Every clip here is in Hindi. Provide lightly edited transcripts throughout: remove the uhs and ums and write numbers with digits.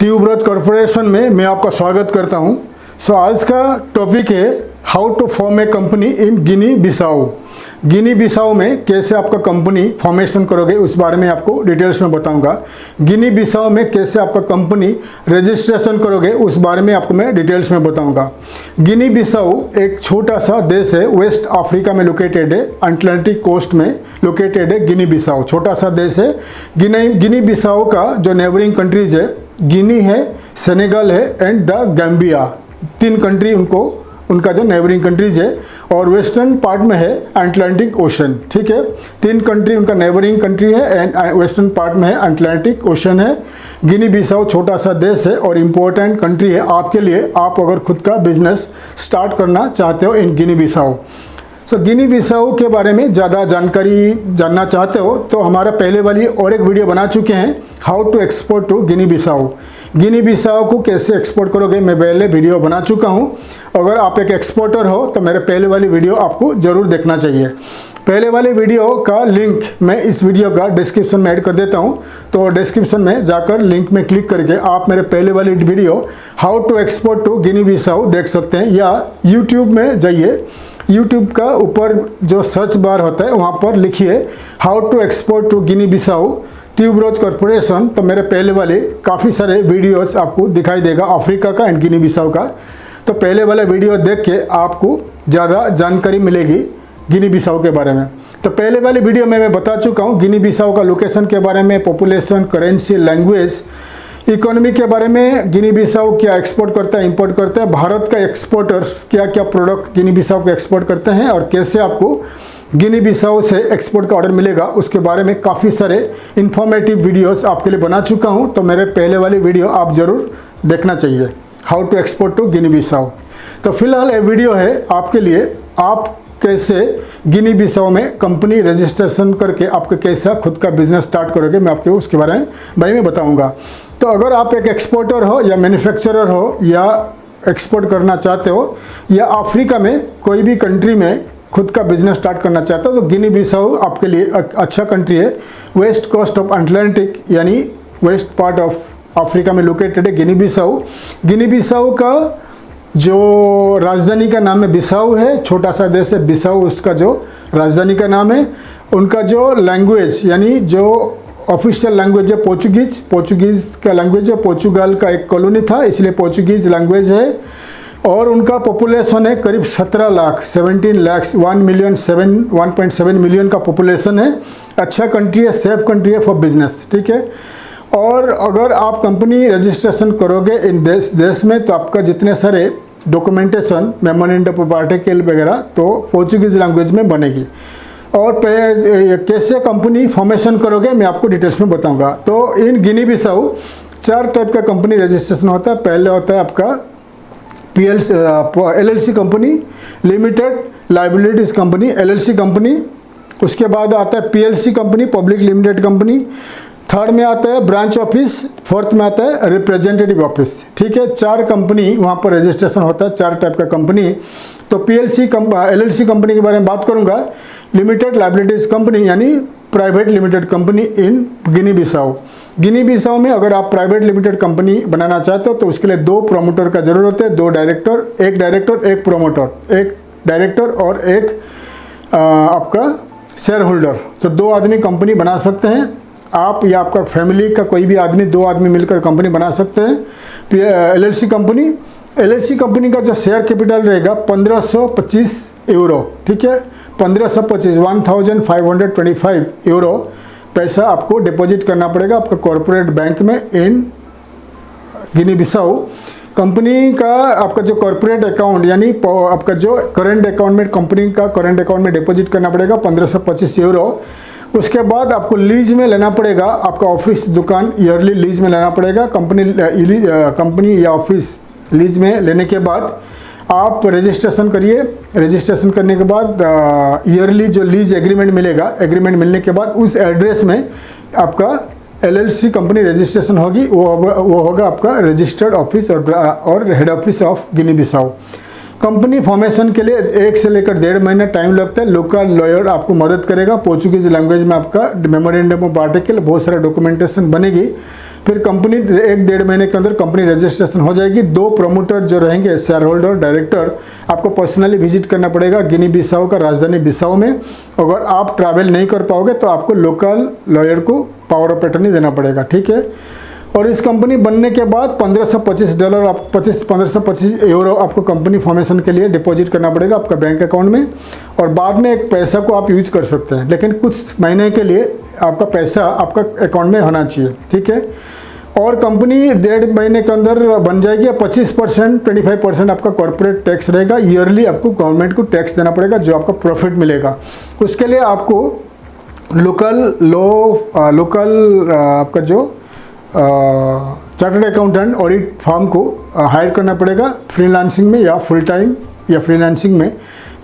ट्यूबरोज कॉरपोरेशन में मैं आपका स्वागत करता हूं। आज का टॉपिक है how to form a company in Guinea Bissau. Guinea Bissau में कैसे आपका कंपनी फॉर्मेशन करोगे उस बारे में आपको डिटेल्स में बताऊंगा। गिनी बिसाऊ में कैसे आपका कंपनी रजिस्ट्रेशन करोगे उस बारे में आपको मैं डिटेल्स में बताऊंगा। गिनी बिसाऊ एक छोटा सा देश है, वेस्ट अफ्रीका में लोकेटेड है, अटलांटिक कोस्ट में लोकेटेड है। गिनी बिसाऊ छोटा सा देश है। गिनी बिसाऊ का जो नेबरिंग कंट्रीज है, गिनी है, सेनेगल है एंड द गैम्बिया, 3 कंट्री उनका जो नेबरिंग कंट्रीज है, और वेस्टर्न पार्ट में है अटलांटिक ओशन। ठीक है, 3 कंट्री उनका नेबरिंग कंट्री है एंड वेस्टर्न पार्ट में है अटलांटिक ओशन है। गिनी बिसाऊ छोटा सा देश है और इम्पोर्टेंट कंट्री है आपके लिए, आप अगर खुद का बिजनेस स्टार्ट करना चाहते हो इन गिनी बिसाऊ। गिनी बिसाऊ के बारे में ज़्यादा जानकारी जानना चाहते हो तो हमारा पहले वाली और एक वीडियो बना चुके हैं, how to export to Guinea Bissau. Guinea Bissau को कैसे एक्सपोर्ट करोगे मैं पहले वीडियो बना चुका हूं। अगर आप एक एक्सपोर्टर हो तो मेरे पहले वाली वीडियो आपको ज़रूर देखना चाहिए। पहले वाले वीडियो का लिंक मैं इस वीडियो का डिस्क्रिप्शन में ऐड कर देता हूं, तो डिस्क्रिप्शन में जाकर लिंक में क्लिक करके आप मेरे पहले वाली video how to export to Guinea Bissau देख सकते हैं, या यूट्यूब में जाइए, यूट्यूब का ऊपर जो सर्च बार होता है वहाँ पर लिखिए how to export to Guinea Bissau tuberose corporation, तो मेरे पहले वाले काफ़ी सारे वीडियोस आपको दिखाई देगा अफ्रीका का एंड गिनी बिसाऊ का। तो पहले वाला वीडियो देख के आपको ज़्यादा जानकारी मिलेगी गिनी बिसाऊ के बारे में। तो पहले वाले वीडियो में मैं बता चुका हूँ गिनी बिसाऊ का लोकेशन के बारे में, पॉपुलेशन, करेंसी, लैंग्वेज, इकोनॉमी के बारे में, गिनी बिसाऊ क्या एक्सपोर्ट करता है, इंपोर्ट करता है, भारत का एक्सपोर्टर्स क्या क्या प्रोडक्ट गिनी बिसाऊ को एक्सपोर्ट करते हैं और कैसे आपको गिनी बिसाऊ से एक्सपोर्ट का ऑर्डर मिलेगा, उसके बारे में काफ़ी सारे इन्फॉर्मेटिव वीडियोस आपके लिए बना चुका हूं। तो मेरे पहले वाली वीडियो आप ज़रूर देखना चाहिए, how to export to Guinea Bissau. तो फिलहाल ये वीडियो है आपके लिए, आप कैसे गिनी बिसाऊ में कंपनी रजिस्ट्रेशन करके आपका कैसा खुद का बिजनेस स्टार्ट करोगे, मैं आपको उसके बारे में बताऊंगा। तो अगर आप एक एक्सपोर्टर हो या मैन्युफैक्चरर हो या एक्सपोर्ट करना चाहते हो या अफ्रीका में कोई भी कंट्री में खुद का बिजनेस स्टार्ट करना चाहते हो तो गिनी बिसाऊ आपके लिए अच्छा कंट्री है। वेस्ट कोस्ट ऑफ अटलांटिक यानी वेस्ट पार्ट ऑफ अफ्रीका में लोकेटेड है गिनी बिसाऊ। गिनी बिसाऊ का जो राजधानी का नाम है बिसाऊ है, छोटा सा देश है बिसाऊ, उसका जो राजधानी का नाम है। उनका जो लैंग्वेज यानी जो ऑफिशियल लैंग्वेज है पोर्चुगीज़ का लैंग्वेज है, पोर्चुगल का एक कॉलोनी था इसलिए पोर्चुगीज़ लैंग्वेज है। और उनका पॉपुलेशन है करीब 17 लाख, 17 लाख, 1.7 मिलियन का पॉपुलेशन है। अच्छा कंट्री है, सेफ कंट्री है फॉर बिजनेस। ठीक है, और अगर आप कंपनी रजिस्ट्रेशन करोगे इन देश में तो आपका जितने सारे डॉक्यूमेंटेशन, मेमोरेंडम ऑफ आर्टिकल वगैरह तो पोर्चुगीज़ लैंग्वेज में बनेगी। और कैसे कंपनी फॉर्मेशन करोगे मैं आपको डिटेल्स में बताऊंगा। तो इन गिनी बिसाऊ 4 टाइप का कंपनी रजिस्ट्रेशन होता है। पहले होता है आपका LLC company, limited liabilities company LLC company. उसके बाद आता है PLC company, public limited company. Third में आता है ब्रांच ऑफिस, फोर्थ में आता है रिप्रेजेंटेटिव ऑफिस। ठीक है, 4 कंपनी वहाँ पर रजिस्ट्रेशन होता है, 4 टाइप का कंपनी। तो LLC कंपनी के बारे में बात करूँगा। लिमिटेड लाइबिलिटीज़ कंपनी यानी private limited company in Guinea Bissau. Guinea Bissau में अगर आप प्राइवेट लिमिटेड कंपनी बनाना चाहते हो तो उसके लिए 2 प्रमोटर का जरूरत है, 2 डायरेक्टर, एक डायरेक्टर एक प्रमोटर, एक डायरेक्टर और एक आपका शेयर होल्डर। तो 2 आदमी कंपनी बना सकते हैं आप, या आपका फैमिली का कोई भी आदमी, 2 आदमी मिलकर कंपनी बना सकते हैं। LLC कंपनी का जो शेयर कैपिटल रहेगा 1525 यूरो। ठीक है, 1525 यूरो पैसा आपको डिपॉजिट करना पड़ेगा आपका कॉर्पोरेट बैंक में इन गिनी बिसाऊ। कंपनी का आपका जो कॉर्पोरेट अकाउंट यानी आपका जो करंट अकाउंट में, कंपनी का करंट अकाउंट में डिपॉजिट करना पड़ेगा 1525 यूरो। उसके बाद आपको लीज में लेना पड़ेगा, आपका ऑफिस दुकान ईयरली लीज में लेना पड़ेगा। कंपनी या ऑफिस लीज में लेने के बाद आप रजिस्ट्रेशन करिए। रजिस्ट्रेशन करने के बाद ईयरली जो लीज एग्रीमेंट मिलेगा, एग्रीमेंट मिलने के बाद उस एड्रेस में आपका LLC कंपनी रजिस्ट्रेशन होगी, वो होगा आपका रजिस्टर्ड ऑफिस और head office of Guinea Bissau. Company formation के लिए 1 से लेकर 1.5 महीना टाइम लगता है। लोकल लॉयर आपको मदद करेगा, पोर्चुगीज़ लैंग्वेज में आपका मेमोरेंडम ऑफ आर्टिकल, बहुत सारा डॉक्यूमेंटेशन बनेगी। फिर कंपनी 1-1.5 महीने के अंदर कंपनी रजिस्ट्रेशन हो जाएगी। 2 प्रमोटर जो रहेंगे, शेयर होल्डर, डायरेक्टर, आपको पर्सनली विजिट करना पड़ेगा गिनी बिसाऊ का राजधानी बिसाऊ में। अगर आप ट्रैवल नहीं कर पाओगे तो आपको लोकल लॉयर को पावर ऑफ अटर्नी देना पड़ेगा, ठीक है। और इस कंपनी बनने के बाद $1525 आप 1525 यूरो आपको कंपनी फॉर्मेशन के लिए डिपॉजिट करना पड़ेगा आपका बैंक अकाउंट में। और बाद में एक पैसा को आप यूज कर सकते हैं, लेकिन कुछ महीने के लिए आपका पैसा आपका अकाउंट में होना चाहिए, ठीक है। और कंपनी 1.5 महीने के अंदर बन जाएगी। 25% 25% आपका कॉर्पोरेट टैक्स रहेगा। ईयरली आपको गवर्नमेंट को टैक्स देना पड़ेगा जो आपका प्रॉफिट मिलेगा। उसके लिए आपको लोकल आपका जो चार्टर्ड अकाउंटेंट ऑडिट फर्म को हायर करना पड़ेगा, फ्रीलांसिंग में या फुल टाइम या फ्रीलांसिंग में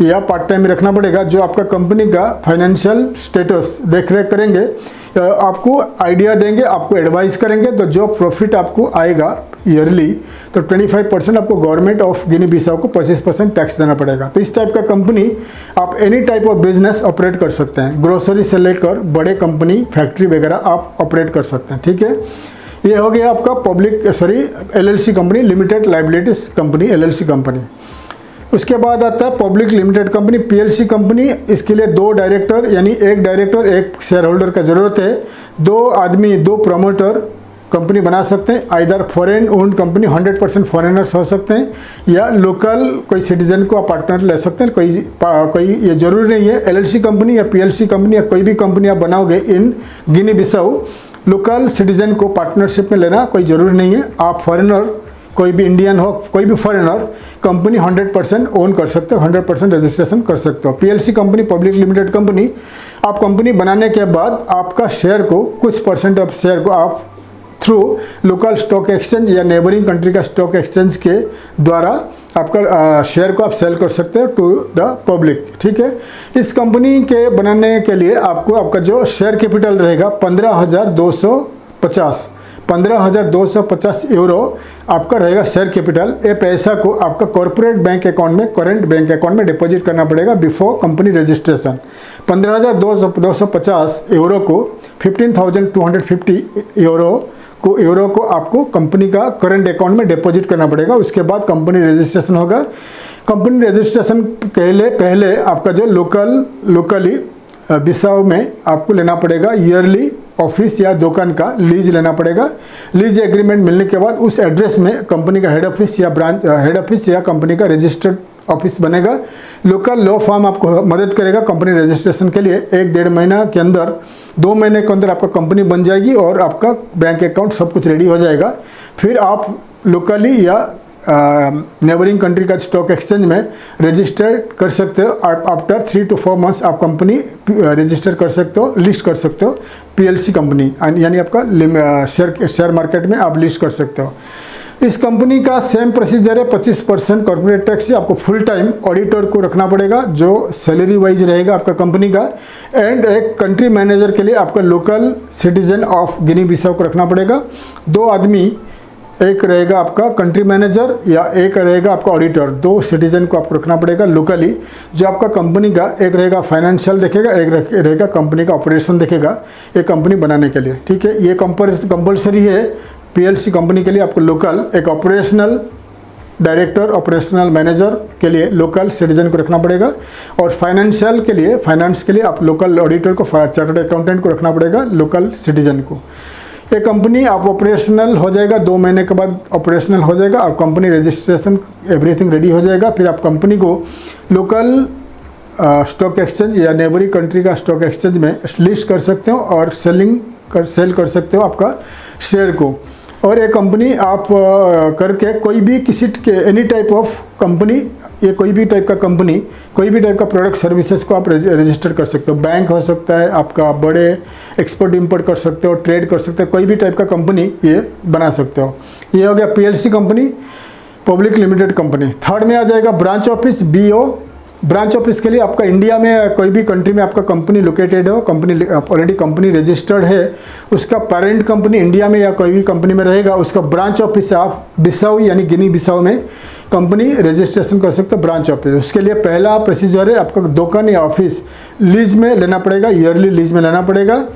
या पार्ट टाइम में रखना पड़ेगा, जो आपका कंपनी का फाइनेंशियल स्टेटस देख रेख करेंगे, आपको आइडिया देंगे, आपको एडवाइस करेंगे। तो जो प्रॉफिट आपको आएगा ईयरली, तो 25% आपको गवर्नमेंट ऑफ गिनी बिसाऊ को 25% टैक्स देना पड़ेगा। तो इस टाइप का कंपनी आप any type of business operate कर सकते हैं, ग्रोसरी से लेकर बड़े कंपनी, फैक्ट्री वगैरह आप ऑपरेट कर सकते हैं, ठीक है। ये हो गया आपका LLC company, limited liabilities company, LLC company. उसके बाद आता है public limited company, PLC company. इसके लिए 2 डायरेक्टर यानी 1 डायरेक्टर 1 शेयर होल्डर का ज़रूरत है। 2 आदमी 2 प्रमोटर कंपनी बना सकते हैं। Either foreign owned company, 100% foreigners हो सकते हैं, या लोकल कोई सिटीजन को आप पार्टनर ले सकते हैं। कोई ये जरूरी नहीं है LLC कंपनी या PLC कंपनी या कोई भी कंपनी आप बनाओगे इन गिनी बिसाऊ, लोकल सिटीजन को पार्टनरशिप में लेना कोई ज़रूरी नहीं है। आप फॉरेनर, कोई भी इंडियन हो, कोई भी फॉरेनर, कंपनी 100% ओन कर सकते हो, 100% रजिस्ट्रेशन कर सकते हो। PLC company, public limited company, आप कंपनी बनाने के बाद आपका शेयर को, कुछ % ऑफ शेयर को आप थ्रू लोकल स्टॉक एक्सचेंज या नेबरिंग कंट्री का स्टॉक एक्सचेंज के द्वारा आपका शेयर को आप सेल कर सकते हो टू द पब्लिक, ठीक है। इस कंपनी के बनाने के लिए आपको आपका जो शेयर कैपिटल रहेगा 15,250 यूरो आपका रहेगा शेयर कैपिटल। ये पैसा को आपका कॉर्पोरेट बैंक अकाउंट में, करेंट बैंक अकाउंट में डिपॉजिट करना पड़ेगा बिफोर कंपनी रजिस्ट्रेशन। 15,250 यूरो को 15,250 यूरो को आपको कंपनी का करंट अकाउंट में डिपॉजिट करना पड़ेगा। उसके बाद कंपनी रजिस्ट्रेशन होगा। कंपनी रजिस्ट्रेशन के लिए पहले आपका जो लोकली बिसाऊ में आपको लेना पड़ेगा ईयरली ऑफिस या दुकान का लीज लेना पड़ेगा। लीज एग्रीमेंट मिलने के बाद उस एड्रेस में कंपनी का हेड ऑफिस या कंपनी का रजिस्टर्ड ऑफिस बनेगा। लोकल लॉ फर्म आपको मदद करेगा कंपनी रजिस्ट्रेशन के लिए। 1-1.5 महीना के अंदर, 2 महीने के अंदर आपका कंपनी बन जाएगी और आपका बैंक अकाउंट सब कुछ रेडी हो जाएगा। फिर आप लोकली या नेबरिंग कंट्री का स्टॉक एक्सचेंज में रजिस्टर कर सकते हो। आफ्टर 3 to 4 मंथ्स आप कंपनी रजिस्टर कर सकते हो, लिस्ट कर सकते हो PLC कंपनी, यानी आपका शेयर मार्केट में आप लिस्ट कर सकते हो। इस कंपनी का सेम प्रोसीजर है। 25% कॉर्पोरेट टैक्स से आपको फुल टाइम ऑडिटर को रखना पड़ेगा जो सैलरी वाइज रहेगा आपका कंपनी का। एंड एक कंट्री मैनेजर के लिए आपका local citizen of Guinea Bissau को रखना पड़ेगा। 2 आदमी, एक रहेगा आपका कंट्री मैनेजर या एक रहेगा आपका ऑडिटर। 2 सिटीजन को आपको रखना पड़ेगा लोकली, जो आपका कंपनी का एक रहेगा फाइनेंशियल देखेगा, एक रहेगा कंपनी का ऑपरेशन देखेगा ये कंपनी बनाने के लिए, ठीक है। ये कंपल्सरी है PLC कंपनी के लिए। आपको लोकल एक ऑपरेशनल डायरेक्टर, ऑपरेशनल मैनेजर के लिए लोकल सिटीजन को रखना पड़ेगा। और फाइनेंस के लिए आप लोकल ऑडिटर को, चार्टर्ड अकाउंटेंट को रखना पड़ेगा, लोकल सिटीजन को। ये कंपनी आप ऑपरेशनल हो जाएगा, 2 महीने के बाद ऑपरेशनल हो जाएगा। आप कंपनी रजिस्ट्रेशन एवरीथिंग रेडी हो जाएगा। फिर आप कंपनी को लोकल स्टॉक एक्सचेंज या नेबरिंग कंट्री का स्टॉक एक्सचेंज में लिस्ट कर सकते हो और सेल कर सकते हो आपका शेयर को। और ये कंपनी आप करके कोई भी एनी टाइप ऑफ कंपनी, ये कोई भी टाइप का कंपनी, कोई भी टाइप का प्रोडक्ट सर्विसेज को आप रजिस्टर कर सकते हो। बैंक हो सकता है आपका, बड़े एक्सपोर्ट इंपोर्ट कर सकते हो, ट्रेड कर सकते हो, कोई भी टाइप का कंपनी ये बना सकते हो। ये हो गया PLC company, public limited company. Third में आ जाएगा branch office, BO। Branch office के लिए आपका इंडिया में कोई भी कंट्री में आपका कंपनी लोकेटेड हो, ऑलरेडी कंपनी रजिस्टर्ड है, उसका पेरेंट कंपनी इंडिया में या कोई भी कंपनी में रहेगा, उसका ब्रांच ऑफिस आप बिसाऊ यानी गिनी बिसाऊ में कंपनी रजिस्ट्रेशन कर सकते हो ब्रांच ऑफिस। उसके लिए पहला प्रोसीजर है आपका दुकान या ऑफिस लीज में लेना पड़ेगा, ईयरली लीज में लेना पड़ेगा।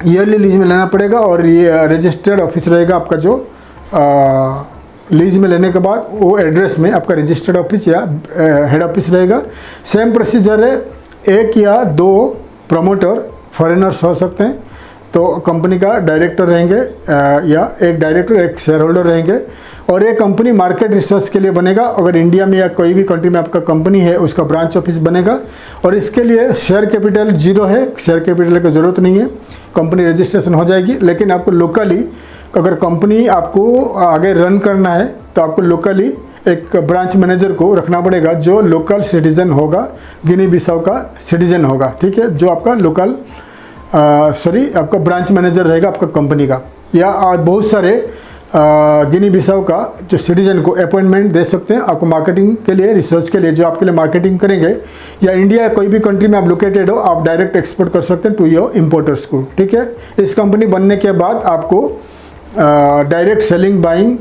ईयरली लीज में लेना पड़ेगा और ये रजिस्टर्ड ऑफिस रहेगा आपका जो लीज में लेने के बाद वो एड्रेस में आपका रजिस्टर्ड ऑफिस या हेड ऑफिस रहेगा। सेम प्रोसीजर है, एक या दो प्रमोटर फॉरेनर्स हो सकते हैं, तो कंपनी का डायरेक्टर रहेंगे या एक डायरेक्टर एक शेयर होल्डर रहेंगे। और ये कंपनी मार्केट रिसर्च के लिए बनेगा। अगर इंडिया में या कोई भी कंट्री में आपका कंपनी है उसका ब्रांच ऑफिस बनेगा और इसके लिए शेयर कैपिटल 0 है, शेयर कैपिटल की ज़रूरत नहीं है, कंपनी रजिस्ट्रेशन हो जाएगी। लेकिन आपको लोकली अगर कंपनी आपको आगे रन करना है तो आपको लोकली एक ब्रांच मैनेजर को रखना पड़ेगा जो लोकल सिटीज़न होगा, गिनी बिसाऊ का सिटीज़न होगा, ठीक है, जो आपका लोकल आपका ब्रांच मैनेजर रहेगा आपका कंपनी का। या बहुत सारे गिनी बिसाऊ का जो सिटीजन को अपॉइंटमेंट दे सकते हैं आपको मार्केटिंग के लिए, रिसर्च के लिए, जो आपके लिए मार्केटिंग करेंगे। या इंडिया या कोई भी कंट्री में आप लोकेटेड हो, आप डायरेक्ट एक्सपोर्ट कर सकते हैं टू योर इम्पोर्टर्स को, ठीक है। इस कंपनी बनने के बाद आपको direct selling buying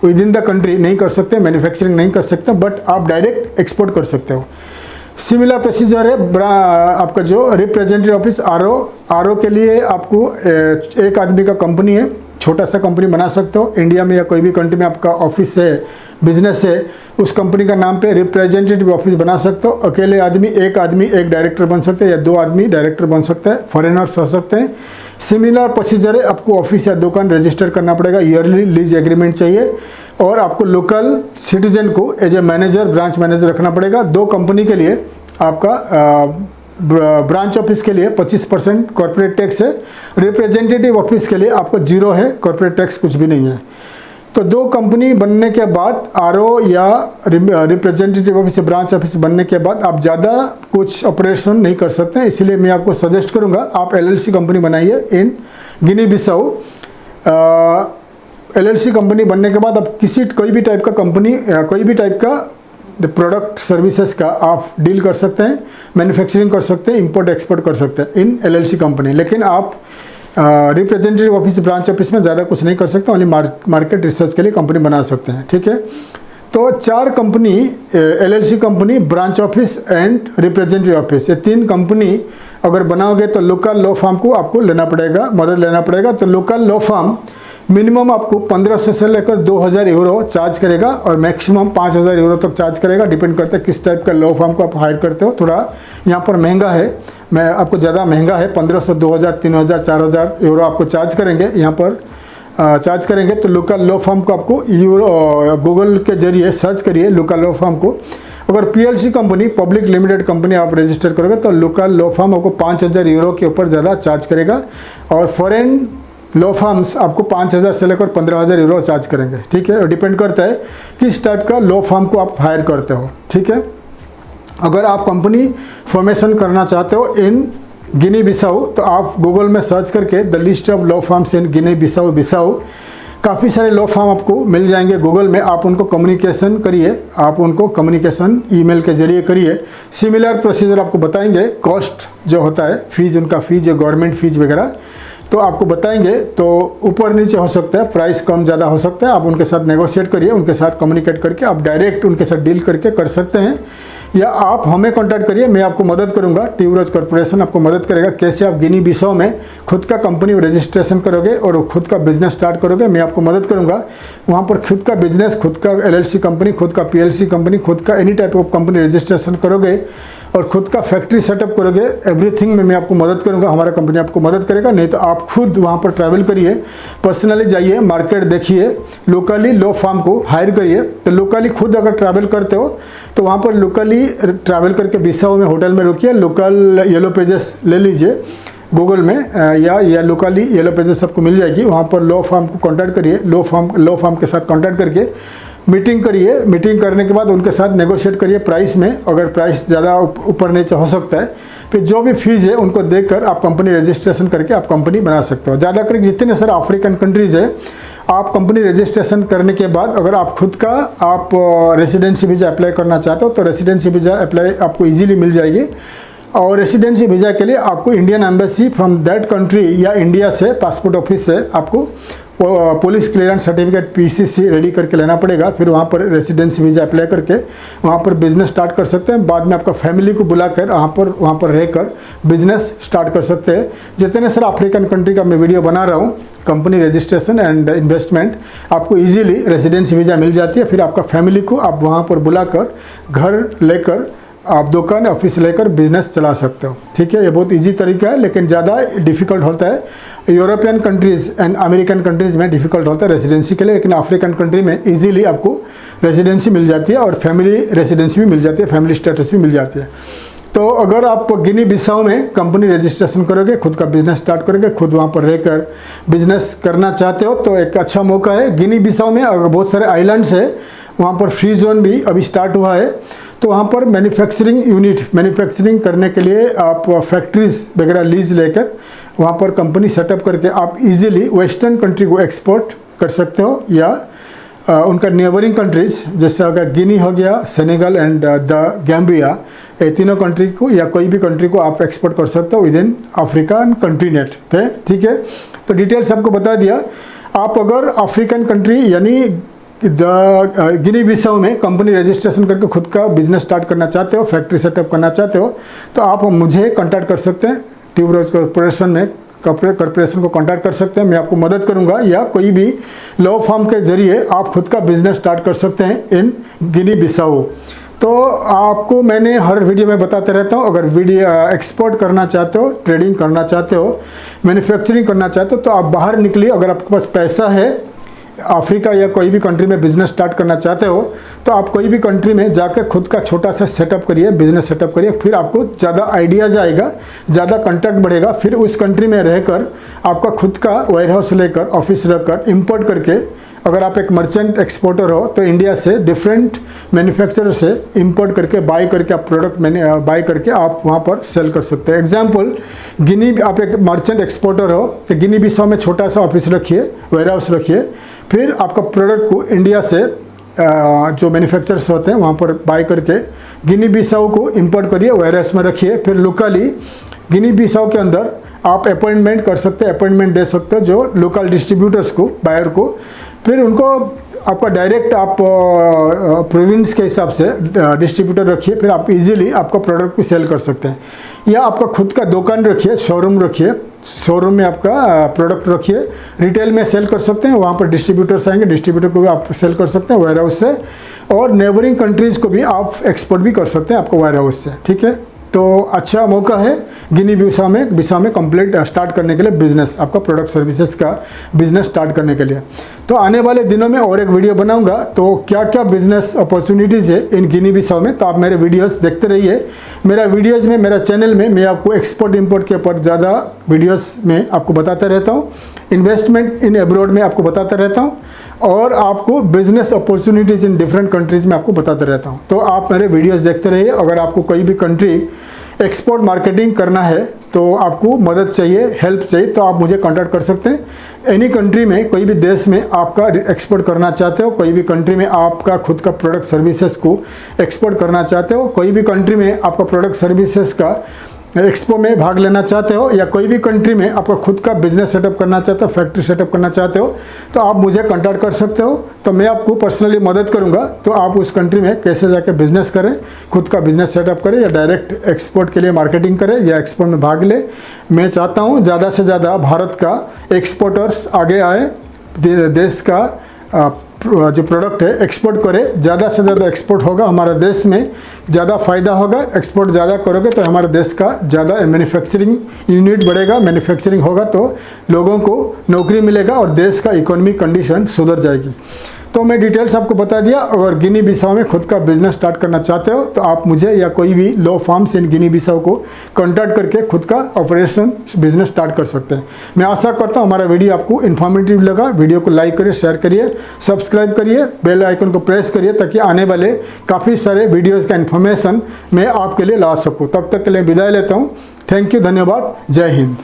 with in the country नहीं कर सकते, मैन्युफैक्चरिंग नहीं कर सकते, बट आप डायरेक्ट एक्सपोर्ट कर सकते हो। सिमिलर प्रोसीजर है आपका जो रिप्रेजेंटेटिव ऑफिस आरओ के लिए आपको एक आदमी का कंपनी है, छोटा सा कंपनी बना सकते हो। इंडिया में या कोई भी कंट्री में आपका ऑफिस है, बिजनेस है, उस कंपनी का नाम पे रिप्रेजेंटेटिव ऑफिस बना सकते हो। अकेले आदमी एक डायरेक्टर बन सकते हैं या 2 आदमी डायरेक्टर बन सकते हैं, फॉरेनर्स हो सकते हैं। सिमिलर प्रोसीजर है, आपको ऑफिस या दुकान रजिस्टर करना पड़ेगा, ईयरली लीज एग्रीमेंट चाहिए और आपको लोकल सिटीजन को as a manager, branch manager रखना पड़ेगा। 2 कंपनी के लिए आपका ब्रांच ऑफिस के लिए 25% कॉर्पोरेट टैक्स है, रिप्रेजेंटेटिव ऑफिस के लिए आपको 0 है, कॉर्पोरेट टैक्स कुछ भी नहीं है। तो 2 कंपनी बनने के बाद आरओ या रिप्रेजेंटेटिव ऑफिस, ब्रांच ऑफिस बनने के बाद आप ज़्यादा कुछ ऑपरेशन नहीं कर सकते हैं, इसलिए मैं आपको सजेस्ट करूंगा आप एलएलसी कंपनी बनाइए इन गिनी बिसाऊ। एलएलसी कंपनी बनने के बाद आप कोई भी टाइप का कंपनी, कोई भी टाइप का प्रोडक्ट सर्विसेज का आप डील कर सकते हैं, मैन्युफैक्चरिंग कर सकते हैं, इंपोर्ट एक्सपोर्ट कर सकते हैं इन एलएलसी कंपनी। लेकिन आप रिप्रेजेंटेटिव ऑफिस, ब्रांच ऑफिस में ज़्यादा कुछ नहीं कर सकते, ओनली मार्केट रिसर्च के लिए कंपनी बना सकते हैं, ठीक है। तो 4 company, LLC company, branch office and representative office, ये 3 कंपनी अगर बनाओगे तो लोकल लॉ फर्म को आपको लेना पड़ेगा, मदद लेना पड़ेगा। तो लोकल लॉ फर्म मिनिमम आपको 1500 से लेकर 2000 यूरो चार्ज करेगा और मैक्सिमम 5000 यूरो तक चार्ज करेगा, डिपेंड करता है किस टाइप का लॉ फर्म को आप हायर करते हो। थोड़ा यहाँ पर महंगा है, मैं आपको ज़्यादा महंगा है, 1500, 2000, 3000, 4000 यूरो आपको चार्ज करेंगे, यहाँ पर चार्ज करेंगे। तो लोकल लॉ फर्म को आपको गूगल के जरिए सर्च करिए लोकल लॉ फर्म को। अगर PLC company, public limited company आप रजिस्टर करोगे तो लोकल लॉ फर्म आपको 5000 यूरो के ऊपर ज़्यादा चार्ज करेगा और फॉरेन लॉ फर्म्स आपको 5000 से लेकर 15000 यूरो चार्ज करेंगे, ठीक है। और डिपेंड करता है किस टाइप का लॉ फर्म को आप हायर करते हो, ठीक है। अगर आप कंपनी फॉर्मेशन करना चाहते हो इन गिनी बिसाऊ तो आप गूगल में सर्च करके the list of law firms in Guinea Bissau काफ़ी सारे लॉ फर्म आपको मिल जाएंगे गूगल में। आप उनको कम्युनिकेशन करिए, आप उनको कम्युनिकेशन ईमेल के जरिए करिए। सिमिलर प्रोसीजर आपको बताएंगे, कॉस्ट जो होता है, फीस, उनका फीस जो गवर्नमेंट फीस वगैरह तो आपको बताएंगे। तो ऊपर नीचे हो सकता है, प्राइस कम ज़्यादा हो सकता है, आप उनके साथ नेगोशिएट करिए, उनके साथ कम्युनिकेट करके आप डायरेक्ट उनके साथ डील करके कर सकते हैं। या आप हमें कांटेक्ट करिए, मैं आपको मदद करूंगा, ट्यूबरोज कॉर्पोरेशन आपको मदद करेगा कैसे आप गिनी बिसाऊ में खुद का कंपनी रजिस्ट्रेशन करोगे और खुद का बिजनेस स्टार्ट करोगे। मैं आपको मदद करूंगा वहाँ पर खुद का बिजनेस, खुद का एलएलसी कंपनी, खुद का पीएलसी कंपनी, खुद का any type of company registration करोगे और खुद का फैक्ट्री सेटअप करोगे, एवरीथिंग में मैं आपको मदद करूंगा, हमारा कंपनी आपको मदद करेगा। नहीं तो आप खुद वहाँ पर ट्रैवल करिए, पर्सनली जाइए, मार्केट देखिए, लोकली लॉ फर्म को हायर करिए। तो लोकली खुद अगर ट्रैवल करते हो तो वहाँ पर लोकली ट्रैवल करके बिसाऊ में होटल में रुकिए, लोकल येलो पेजेस ले लीजिए गूगल में या लोकली येलो पेजेस आपको मिल जाएगी। वहाँ पर लॉ फर्म को कांटेक्ट करिए, लॉ फर्म के साथ कांटेक्ट करके मीटिंग करिए। मीटिंग करने के बाद उनके साथ नेगोशिएट करिए प्राइस में, अगर प्राइस ज़्यादा ऊपर नीचे हो सकता है फिर जो भी फीस है उनको देखकर आप कंपनी रजिस्ट्रेशन करके आप कंपनी बना सकते हो। ज़्यादा करके जितने सारे अफ्रीकन कंट्रीज़ है, आप कंपनी रजिस्ट्रेशन करने के बाद अगर आप खुद का आप रेसिडेंसी वीज़ा अप्लाई करना चाहते हो तो रेसिडेंसी वीज़ा अप्लाई आपको ईजिली मिल जाएगी। और रेसिडेंसी वीज़ा के लिए आपको Indian embassy from that country या इंडिया से पासपोर्ट ऑफिस से आपको police clearance certificate PCC ready करके लेना पड़ेगा। फिर वहाँ पर रेसिडेंसी वीज़ा अप्लाई करके वहाँ पर बिजनेस स्टार्ट कर सकते हैं। बाद में आपका फैमिली को बुलाकर वहाँ पर रहकर बिजनेस स्टार्ट कर सकते हैं। जितने सारे अफ्रीकन कंट्री का मैं वीडियो बना रहा हूँ, कंपनी रजिस्ट्रेशन एंड इन्वेस्टमेंट, आपको इजीली रेसिडेंसी वीज़ा मिल जाती है। फिर आपका फैमिली को आप वहाँ पर बुलाकर घर लेकर आप दुकान ऑफिस लेकर बिजनेस चला सकते हो। ठीक है, ये बहुत इजी तरीका है, लेकिन ज़्यादा डिफ़िकल्ट होता है European countries and American countries में डिफ़िकल्ट होता है रेसिडेंसी के लिए, लेकिन अफ्रीकन कंट्री में इजीली आपको रेसिडेंसी मिल जाती है और फैमिली रेसिडेंसी भी मिल जाती है, फैमिली स्टेटस भी मिल जाती है। तो अगर आप गिनी बिसाऊ में कंपनी रजिस्ट्रेशन करोगे, खुद का बिजनेस स्टार्ट करोगे, खुद वहाँ पर रहकर बिजनेस करना चाहते हो तो एक अच्छा मौका है। गिनी बिसाऊ में अगर बहुत सारे आइलैंड्स है, वहाँ पर फ्री जोन भी अभी स्टार्ट हुआ है। तो वहाँ पर मैन्युफैक्चरिंग यूनिट, मैन्युफैक्चरिंग करने के लिए आप फैक्ट्रीज वगैरह लीज लेकर वहाँ पर कंपनी सेटअप करके आप इजीली वेस्टर्न कंट्री को एक्सपोर्ट कर सकते हो, या उनका नेबरिंग कंट्रीज जैसे अगर गिनी हो गया, सेनेगल एंड द गैम्बिया, ये तीनों कंट्री को या कोई भी कंट्री को आप एक्सपोर्ट कर सकते हो विद इन अफ्रीकन कंट्रीनेट। ठीक है, तो डिटेल्स आपको बता दिया। आप अगर अफ्रीकन कंट्री यानी गिनी बिसाऊ में कंपनी रजिस्ट्रेशन करके खुद का बिजनेस स्टार्ट करना चाहते हो, फैक्ट्री सेटअप करना चाहते हो, तो आप मुझे कांटेक्ट कर सकते हैं। ट्यूबरोज कॉर्पोरेशन को कांटेक्ट कर सकते हैं, मैं आपको मदद करूंगा, या कोई भी लॉ फर्म के जरिए आप खुद का बिजनेस स्टार्ट कर सकते हैं इन गिनी बिसाऊ। तो आपको मैंने हर वीडियो में बताते रहता हूँ, अगर वीडियो एक्सपोर्ट करना चाहते हो, ट्रेडिंग करना चाहते हो, मैन्युफैक्चरिंग करना चाहते हो, तो आप बाहर निकलिए। अगर आपके पास पैसा है, अफ्रीका या कोई भी कंट्री में बिजनेस स्टार्ट करना चाहते हो, तो आप कोई भी कंट्री में जाकर खुद का छोटा सा सेटअप करिए, बिजनेस सेटअप करिए। फिर आपको ज़्यादा आइडियाज़ आएगा, ज़्यादा कॉन्टैक्ट बढ़ेगा। फिर उस कंट्री में रहकर आपका खुद का वेयर हाउस लेकर, ऑफिस रखकर, इंपोर्ट करके, अगर आप एक मर्चेंट एक्सपोर्टर हो तो इंडिया से डिफरेंट मैन्युफैक्चरर से इंपोर्ट करके बाई करके आप प्रोडक्ट बाई करके आप वहाँ पर सेल कर सकते हैं। एग्जांपल, गिनी, आप एक मर्चेंट एक्सपोर्टर हो तो गिनी बिसाऊ में छोटा सा ऑफिस रखिए, वेयर हाउस रखिए। फिर आपका प्रोडक्ट को इंडिया से जो मैन्युफैक्चरर्स होते हैं वहाँ पर बाई करके गिनी बिसाऊ को इंपोर्ट करिए, वेयर हाउस में रखिए। फिर लोकली गिनी बिसाऊ के अंदर आप अपॉइंटमेंट कर सकते हैं, अपॉइंटमेंट दे सकते हो जो लोकल डिस्ट्रीब्यूटर्स को, बायर को। फिर उनको आपका डायरेक्ट आप प्रोविंस के हिसाब से डिस्ट्रीब्यूटर रखिए। फिर आप इजीली आपका प्रोडक्ट को सेल कर सकते हैं, या आपका खुद का दुकान रखिए, शोरूम रखिए, शोरूम में आपका प्रोडक्ट रखिए, रिटेल में सेल कर सकते हैं। वहाँ पर डिस्ट्रीब्यूटर्स आएंगे, डिस्ट्रीब्यूटर को भी आप सेल कर सकते हैं वेयर हाउस से, और नेबरिंग कंट्रीज़ को भी आप एक्सपोर्ट भी कर सकते हैं आपको वेयर हाउस से। ठीक है, तो अच्छा मौका है गिनी बिसाऊ में कंप्लीट स्टार्ट करने के लिए बिजनेस, आपका प्रोडक्ट सर्विसेज का बिजनेस स्टार्ट करने के लिए। तो आने वाले दिनों में और एक वीडियो बनाऊंगा, तो क्या क्या बिजनेस अपॉर्चुनिटीज़ है इन गिनी बिसाऊ में, तो आप मेरे वीडियोस देखते रहिए। मेरा वीडियोस में, मेरा चैनल में मैं आपको एक्सपोर्ट इंपोर्ट के ऊपर ज़्यादा वीडियोस में आपको बताता रहता हूँ, इन्वेस्टमेंट इन एब्रॉड में आपको बताता रहता हूँ, और आपको business opportunities in different countries में आपको बताता रहता हूँ। तो आप मेरे वीडियोस देखते रहिए। अगर आपको कोई भी कंट्री एक्सपोर्ट मार्केटिंग करना है, तो आपको मदद चाहिए, हेल्प चाहिए, तो आप मुझे कांटेक्ट कर सकते हैं। एनी कंट्री में, कोई भी देश में आपका एक्सपोर्ट करना चाहते हो, कोई भी कंट्री में आपका खुद का प्रोडक्ट सर्विसेज को एक्सपोर्ट करना चाहते हो, कोई भी कंट्री में आपका प्रोडक्ट सर्विसेज का एक्सपो में भाग लेना चाहते हो, या कोई भी कंट्री में आपका खुद का बिजनेस सेटअप करना चाहते हो, फैक्ट्री सेटअप करना चाहते हो, तो आप मुझे कांटेक्ट कर सकते हो। तो मैं आपको पर्सनली मदद करूंगा। तो आप उस कंट्री में कैसे जाके बिजनेस करें, खुद का बिजनेस सेटअप करें, या डायरेक्ट एक्सपोर्ट के लिए मार्केटिंग करें, या एक्सपोर्ट में भाग ले। मैं चाहता हूँ ज़्यादा से ज़्यादा भारत का एक्सपोर्टर्स आगे आए, देश का जो प्रोडक्ट है एक्सपोर्ट करे, ज़्यादा से ज़्यादा एक्सपोर्ट होगा, हमारा देश में ज़्यादा फ़ायदा होगा। एक्सपोर्ट ज़्यादा करोगे तो हमारे देश का ज़्यादा मैन्युफैक्चरिंग यूनिट बढ़ेगा, मैन्युफैक्चरिंग होगा तो लोगों को नौकरी मिलेगा और देश का इकोनॉमिक कंडीशन सुधर जाएगी। तो मैं डिटेल्स आपको बता दिया। अगर गिनी बिसाऊ में खुद का बिजनेस स्टार्ट करना चाहते हो, तो आप मुझे या कोई भी law firms in Guinea Bissau को कॉन्टैक्ट करके खुद का ऑपरेशन बिजनेस स्टार्ट कर सकते हैं। मैं आशा करता हूँ हमारा वीडियो आपको इन्फॉर्मेटिव लगा। वीडियो को लाइक करिए, शेयर करिए, सब्सक्राइब करिए, बेल आइकन को प्रेस करिए, ताकि आने वाले काफ़ी सारे वीडियोज़ का इन्फॉर्मेशन मैं आपके लिए ला सकूँ। तब तक के लिए विदाई लेता हूँ। थैंक यू, धन्यवाद, जय हिंद।